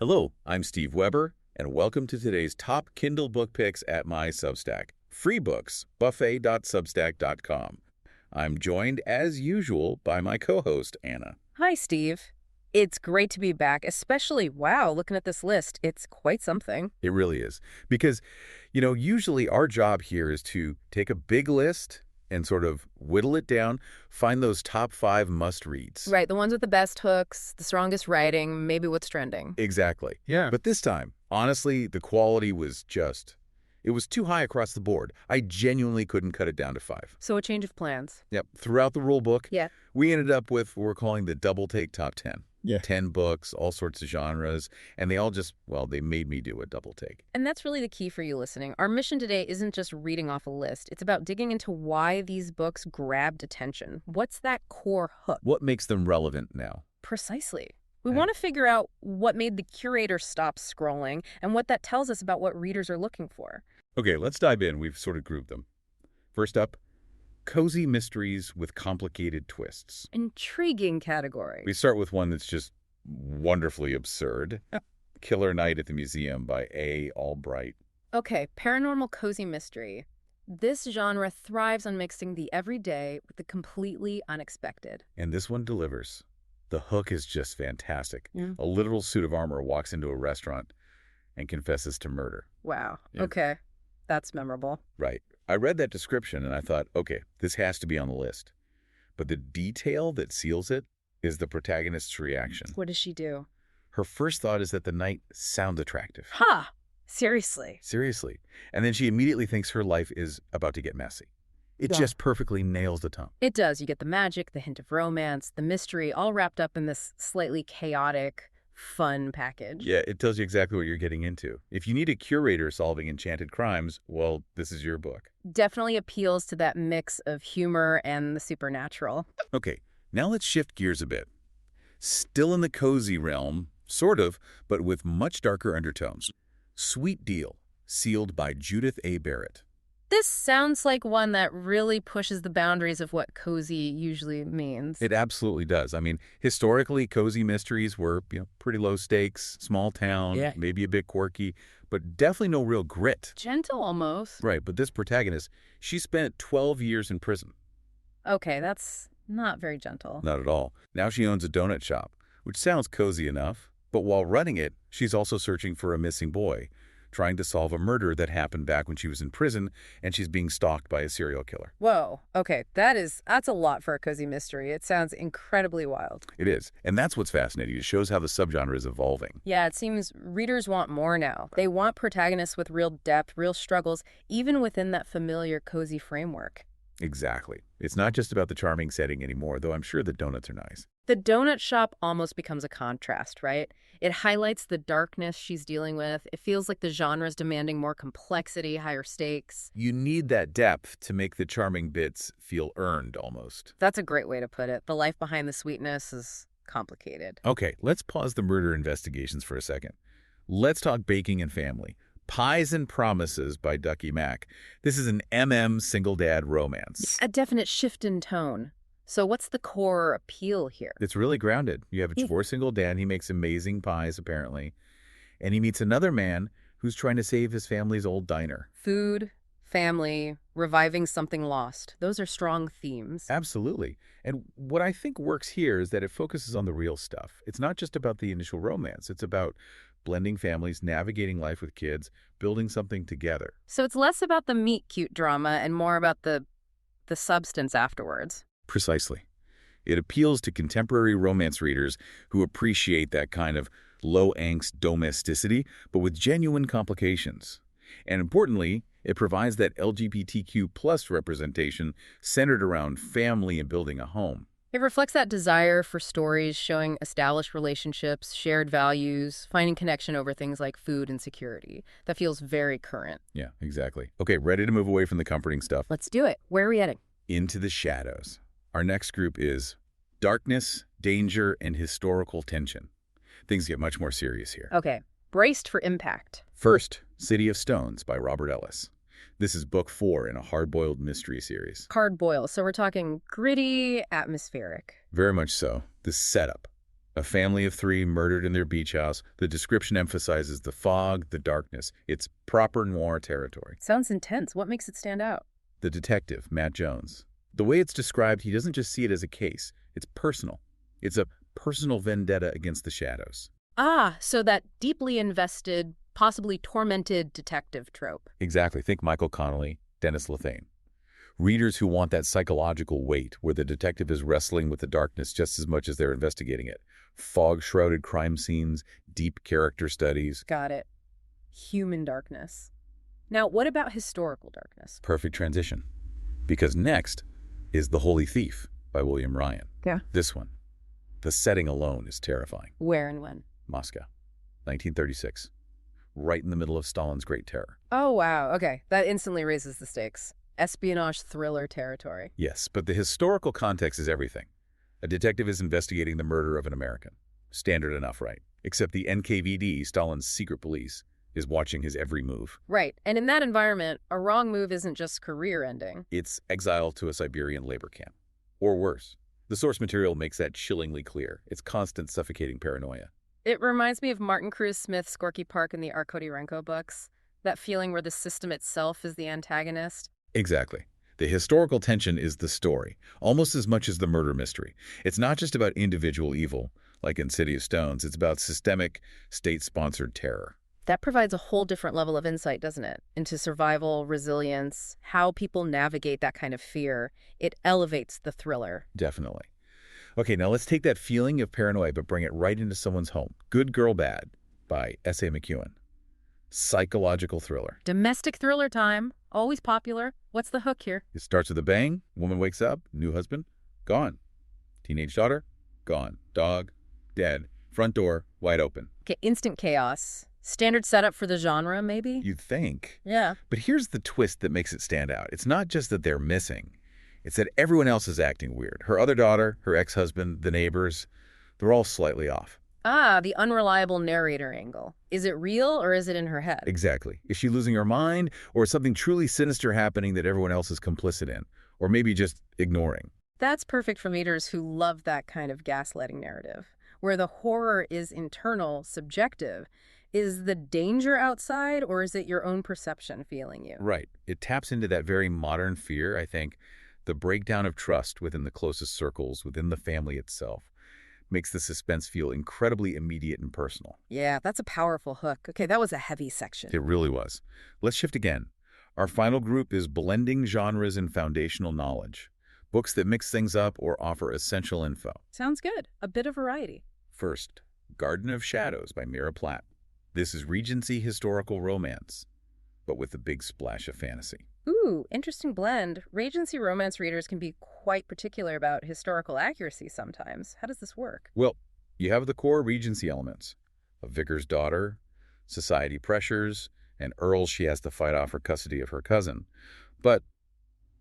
Hello, I'm Steve Weber, and welcome to today's top Kindle book picks at my Substack, freebooksbuffet.substack.com. I'm joined, as usual, by my co-host, Anna. Hi, Steve. It's great to be back, especially, wow, looking at this list, it's quite something. It really is. Because, usually our job here is to take a big list and sort of whittle it down, find those top 5 must-reads. Right, the ones with the best hooks, the strongest writing, maybe what's trending. Exactly. Yeah. But this time, honestly, the quality was it was too high across the board. I genuinely couldn't cut it down to 5. So a change of plans. Yep. Throughout the rule book, Yeah. we ended up with what we're calling the double take top 10. Yeah. 10 books, all sorts of genres, and they all they made me do a double take. And that's really the key for you listening. Our mission today isn't just reading off a list. It's about digging into why these books grabbed attention. What's that core hook? What makes them relevant now? Precisely. We Yeah. want to figure out what made the curator stop scrolling and what that tells us about what readers are looking for. Okay, let's dive in. We've sort of grouped them. First up, cozy mysteries with complicated twists. Intriguing category. We start with one that's just wonderfully absurd. Killer Night at the Museum by A. Albright. Okay, paranormal cozy mystery. This genre thrives on mixing the everyday with the completely unexpected. And this one delivers. The hook is just fantastic. Yeah. A literal suit of armor walks into a restaurant and confesses to murder. Wow. Yeah. Okay. That's memorable. Right. I read that description and I thought, okay, this has to be on the list. But the detail that seals it is the protagonist's reaction. What does she do? Her first thought is that the night sounds attractive. Ha! Seriously. Seriously. And then she immediately thinks her life is about to get messy. It Yeah. just perfectly nails the tone. It does. You get the magic, the hint of romance, the mystery, all wrapped up in this slightly chaotic, fun package. Yeah, it tells you exactly what you're getting into. If you need a curator solving enchanted crimes, well, this is your book. Definitely appeals to that mix of humor and the supernatural. Okay, now let's shift gears a bit. Still in the cozy realm, sort of, but with much darker undertones. Sweet Deal, sealed by Judith A. Barrett. This sounds like one that really pushes the boundaries of what cozy usually means. It absolutely does. I mean, historically, cozy mysteries were, pretty low stakes, small town, Yeah. maybe a bit quirky, but definitely no real grit. Gentle almost. Right, but this protagonist, she spent 12 years in prison. Okay, that's not very gentle. Not at all. Now she owns a donut shop, which sounds cozy enough, but while running it, she's also searching for a missing boy, trying to solve a murder that happened back when she was in prison, and she's being stalked by a serial killer. Whoa, okay, that's a lot for a cozy mystery. It sounds incredibly wild. It is, and that's what's fascinating. It shows how the subgenre is evolving. Yeah, it seems readers want more now. They want protagonists with real depth, real struggles, even within that familiar cozy framework. Exactly. It's not just about the charming setting anymore, though I'm sure the donuts are nice. The donut shop almost becomes a contrast, right? It highlights the darkness she's dealing with. It feels like the genre is demanding more complexity, higher stakes. You need that depth to make the charming bits feel earned, almost. That's a great way to put it. The life behind the sweetness is complicated. Okay, let's pause the murder investigations for a second. Let's talk baking and family. Pies and Promises by Ducky Mack. This is an single dad romance. A definite shift in tone. So what's the core appeal here? It's really grounded. You have a divorced single dad. He makes amazing pies, apparently. And he meets another man who's trying to save his family's old diner. Food, family, reviving something lost. Those are strong themes. Absolutely. And what I think works here is that it focuses on the real stuff. It's not just about the initial romance. It's about blending families, navigating life with kids, building something together. So it's less about the meet-cute drama and more about the substance afterwards. Precisely. It appeals to contemporary romance readers who appreciate that kind of low-angst domesticity, but with genuine complications. And importantly, it provides that LGBTQ plus representation centered around family and building a home. It reflects that desire for stories showing established relationships, shared values, finding connection over things like food and security. That feels very current. Yeah, exactly. Okay, ready to move away from the comforting stuff. Let's do it. Where are we heading? Into the shadows. Our next group is darkness, danger, and historical tension. Things get much more serious here. Okay, braced for impact. First, City of Stones by Robert Ellis. This is book 4 in a hard-boiled mystery series. Hard boil, so we're talking gritty, atmospheric. Very much so. The setup. A family of 3 murdered in their beach house. The description emphasizes the fog, the darkness. It's proper noir territory. Sounds intense. What makes it stand out? The detective, Matt Jones. The way it's described, he doesn't just see it as a case. It's personal. It's a personal vendetta against the shadows. Ah, so that deeply invested, possibly tormented detective trope. Exactly. Think Michael Connelly, Dennis Lethane. Readers who want that psychological weight where the detective is wrestling with the darkness just as much as they're investigating it. Fog-shrouded crime scenes, deep character studies. Got it. Human darkness. Now, what about historical darkness? Perfect transition. Because next is The Holy Thief by William Ryan. Yeah. This one. The setting alone is terrifying. Where and when? Moscow, 1936. Right in the middle of Stalin's Great Terror. Oh, wow. Okay. That instantly raises the stakes. Espionage thriller territory. Yes, but the historical context is everything. A detective is investigating the murder of an American. Standard enough, right? Except the NKVD, Stalin's secret police, is watching his every move. Right. And in that environment, a wrong move isn't just career-ending. It's exile to a Siberian labor camp. Or worse. The source material makes that chillingly clear. It's constant suffocating paranoia. It reminds me of Martin Cruz Smith's Gorky Park in the Arkodirenko books. That feeling where the system itself is the antagonist. Exactly. The historical tension is the story, almost as much as the murder mystery. It's not just about individual evil, like in City of Stones. It's about systemic, state-sponsored terror. That provides a whole different level of insight, doesn't it? Into survival, resilience, how people navigate that kind of fear. It elevates the thriller. Definitely. Okay, now let's take that feeling of paranoia but bring it right into someone's home. Good Girl Bad by S.A. McEwen. Psychological thriller. Domestic thriller time. Always popular. What's the hook here? It starts with a bang. Woman wakes up. New husband. Gone. Teenage daughter. Gone. Dog. Dead. Front door. Wide open. Okay, instant chaos. Standard setup for the genre, maybe? You'd think. Yeah. But here's the twist that makes it stand out. It's not just that they're missing. It's that everyone else is acting weird. Her other daughter, her ex-husband, the neighbors, they're all slightly off. Ah, the unreliable narrator angle. Is it real or is it in her head? Exactly. Is she losing her mind, or is something truly sinister happening that everyone else is complicit in? Or maybe just ignoring? That's perfect for readers who love that kind of gaslighting narrative, where the horror is internal, subjective. Is the danger outside, or is it your own perception feeling you? Right. It taps into that very modern fear, I think. The breakdown of trust within the closest circles, within the family itself, makes the suspense feel incredibly immediate and personal. Yeah, that's a powerful hook. Okay, that was a heavy section. It really was. Let's shift again. Our final group is blending genres and foundational knowledge. Books that mix things up or offer essential info. Sounds good. A bit of variety. First, Garden of Shadows by Mira Platt. This is Regency historical romance, but with a big splash of fantasy. Ooh, interesting blend. Regency romance readers can be quite particular about historical accuracy sometimes. How does this work? Well, you have the core Regency elements. A vicar's daughter, society pressures, an earl she has to fight off for custody of her cousin. But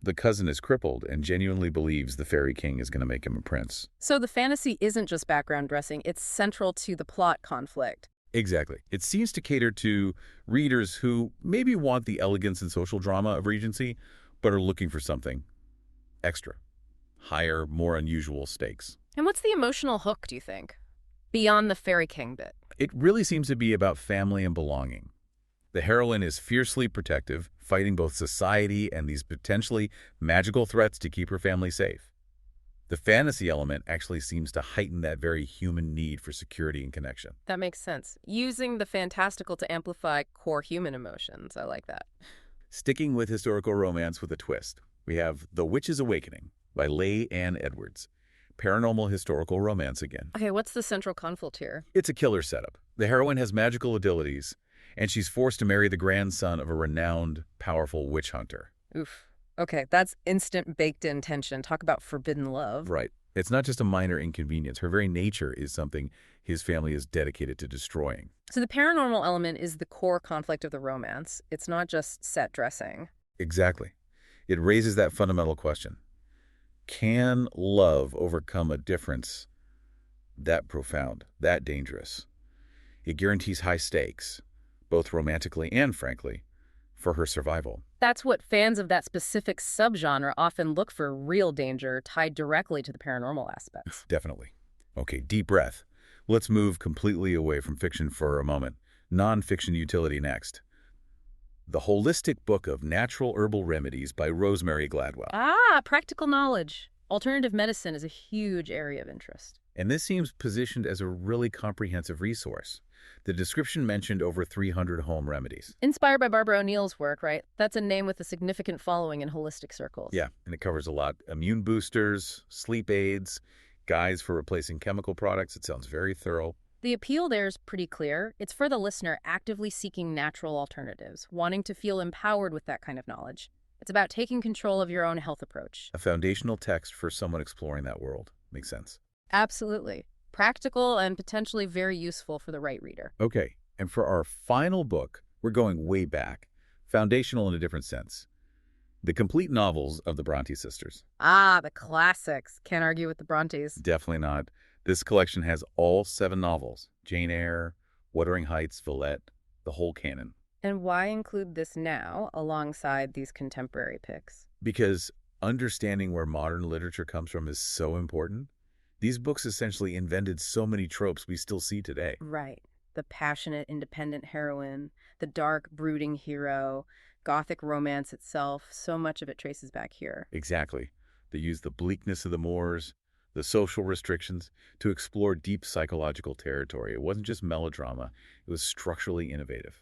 the cousin is crippled and genuinely believes the fairy king is going to make him a prince. So the fantasy isn't just background dressing, it's central to the plot conflict. Exactly. It seems to cater to readers who maybe want the elegance and social drama of Regency, but are looking for something extra, higher, more unusual stakes. And what's the emotional hook, do you think? Beyond the fairy king bit. It really seems to be about family and belonging. The heroine is fiercely protective, fighting both society and these potentially magical threats to keep her family safe. The fantasy element actually seems to heighten that very human need for security and connection. That makes sense. Using the fantastical to amplify core human emotions. I like that. Sticking with historical romance with a twist, we have The Witch's Awakening by Leigh Ann Edwards. Paranormal historical romance again. Okay, what's the central conflict here? It's a killer setup. The heroine has magical abilities, and she's forced to marry the grandson of a renowned, powerful witch hunter. Oof. Okay, that's instant baked-in tension. Talk about forbidden love. Right. It's not just a minor inconvenience. Her very nature is something his family is dedicated to destroying. So the paranormal element is the core conflict of the romance. It's not just set dressing. Exactly. It raises that fundamental question. Can love overcome a difference that profound, that dangerous? It guarantees high stakes, both romantically and, frankly, for her survival. That's what fans of that specific subgenre often look for, real danger tied directly to the paranormal aspects. Definitely. Okay, deep breath. Let's move completely away from fiction for a moment. Nonfiction utility next. The Holistic Book of Natural Herbal Remedies by Rosemary Gladwell. Practical knowledge. Alternative medicine is a huge area of interest. And this seems positioned as a really comprehensive resource. The description mentioned over 300 home remedies. Inspired by Barbara O'Neill's work, right? That's a name with a significant following in holistic circles. Yeah, and it covers a lot. Immune boosters, sleep aids, guides for replacing chemical products. It sounds very thorough. The appeal there is pretty clear. It's for the listener actively seeking natural alternatives, wanting to feel empowered with that kind of knowledge. It's about taking control of your own health approach. A foundational text for someone exploring that world. Makes sense. Absolutely. Practical and potentially very useful for the right reader. Okay, and for our final book, we're going way back. Foundational in a different sense. The complete novels of the Bronte sisters. The classics. Can't argue with the Brontes. Definitely not. This collection has all 7 novels. Jane Eyre, Wuthering Heights, Villette, the whole canon. And why include this now alongside these contemporary picks? Because understanding where modern literature comes from is so important. These books essentially invented so many tropes we still see today. Right. The passionate, independent heroine, the dark, brooding hero, Gothic romance itself, so much of it traces back here. Exactly. They used the bleakness of the moors, the social restrictions, to explore deep psychological territory. It wasn't just melodrama. It was structurally innovative.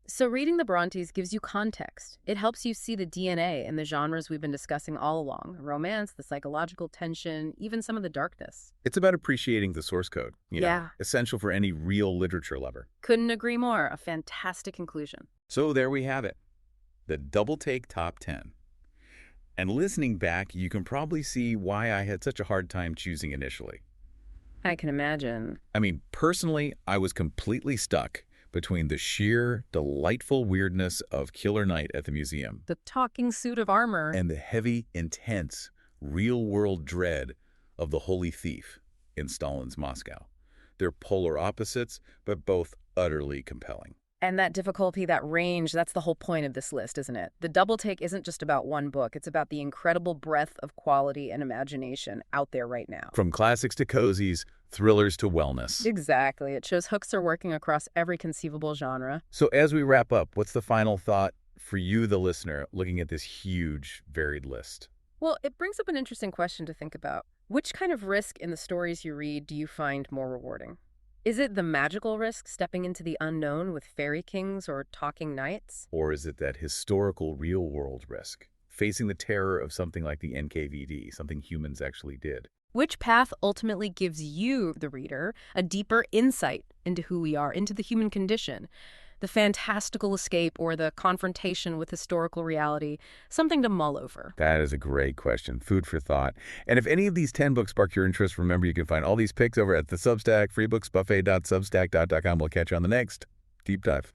So reading the Brontes gives you context. It helps you see the DNA in the genres we've been discussing all along. Romance, the psychological tension, even some of the darkness. It's about appreciating the source code, Yeah. essential for any real literature lover. Couldn't agree more. A fantastic conclusion. So there we have it, the Double Take Top 10. And listening back, you can probably see why I had such a hard time choosing initially. I can imagine. I mean, personally, I was completely stuck between the sheer, delightful weirdness of Killer Night at the museum The talking suit of armor. and the heavy, intense, real-world dread of the Holy Thief in Stalin's Moscow. They're polar opposites, but both utterly compelling. And that difficulty, that range, that's the whole point of this list, isn't it? The Double Take isn't just about one book. It's about the incredible breadth of quality and imagination out there right now. From classics to cozies, thrillers to wellness. Exactly. It shows hooks are working across every conceivable genre. So as we wrap up, what's the final thought for you, the listener, looking at this huge, varied list? Well, it brings up an interesting question to think about. Which kind of risk in the stories you read do you find more rewarding? Is it the magical risk, stepping into the unknown with fairy kings or talking knights? Or is it that historical real-world risk, facing the terror of something like the NKVD, something humans actually did? Which path ultimately gives you, the reader, a deeper insight into who we are, into the human condition? The fantastical escape or the confrontation with historical reality? Something to mull over. That is a great question. Food for thought. And if any of these 10 books spark your interest, remember you can find all these picks over at the Substack, freebooksbuffet.substack.com. We'll catch you on the next Deep Dive.